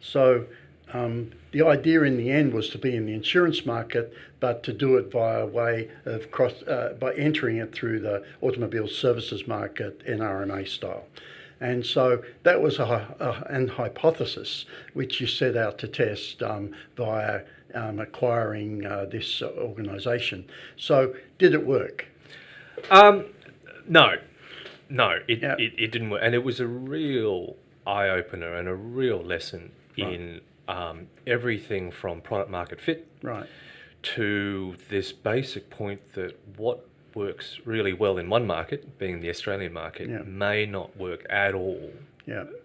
So the idea in the end was to be in the insurance market, but to do it via way of by entering it through the automobile services market, NRMA style. And so that was an hypothesis which you set out to test via acquiring this organisation. So did it work? No, it didn't work, and it was a real eye opener and a real lesson in everything from product market fit to this basic point that what works really well in one market, being the Australian market, may not work at all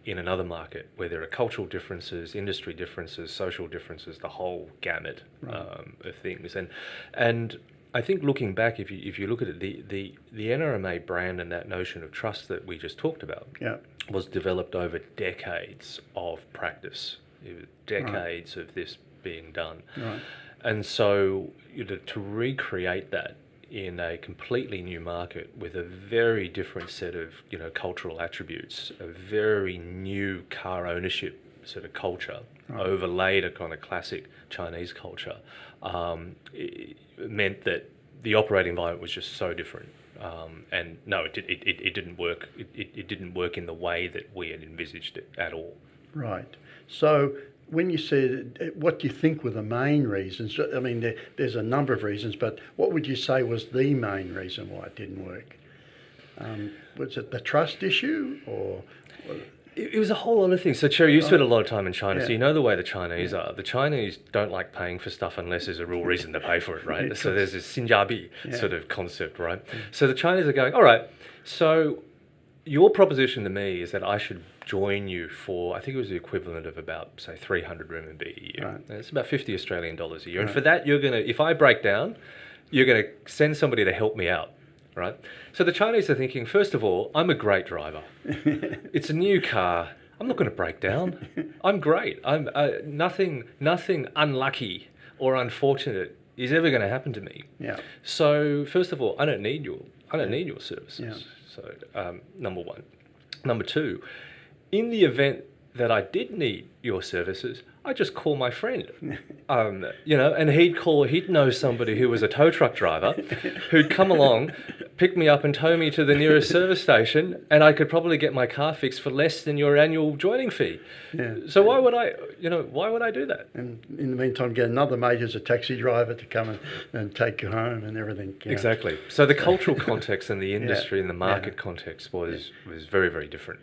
in another market, where there are cultural differences, industry differences, social differences, the whole gamut of things. And I think looking back, if you look at it, the NRMA brand and that notion of trust that we just talked about was developed over decades of practice, decades of this being done. And so to recreate that in a completely new market with a very different set of cultural attributes, a very new car ownership sort of culture, overlaid a kind of classic Chinese culture, it meant that the operating environment was just so different. And no, it didn't work. It didn't work in the way that we had envisaged it at all. Right. So when you said, what do you think were the main reasons? I mean, there's a number of reasons, but what would you say was the main reason why it didn't work? Was it the trust issue, or? It was a whole lot of things. So, Cherry, you spent a lot of time in China, so you know the way the Chinese are. The Chinese don't like paying for stuff unless there's a real reason to pay for it, right? So there's this Xinjiabi sort of concept, right? So the Chinese are going, all right, so your proposition to me is that I should join you for, I think it was the equivalent of about, say, 300 RMB a year. It's about 50 Australian dollars a year. And for that, you're going to, if I break down, you're going to send somebody to help me out, right? So the Chinese are thinking, first of all, I'm a great driver. It's a new car. I'm not going to break down. I'm great. I'm nothing unlucky or unfortunate is ever going to happen to me. So first of all, I don't need your services. So number one. Number two, in the event that I did need your services, I just call my friend, and he'd know somebody who was a tow truck driver who'd come along, pick me up and tow me to the nearest service station, and I could probably get my car fixed for less than your annual joining fee. So why would I do that? And in the meantime, get another mate as a taxi driver to come and take you home and everything. Exactly. So the cultural context and the industry and the market context was very, very different.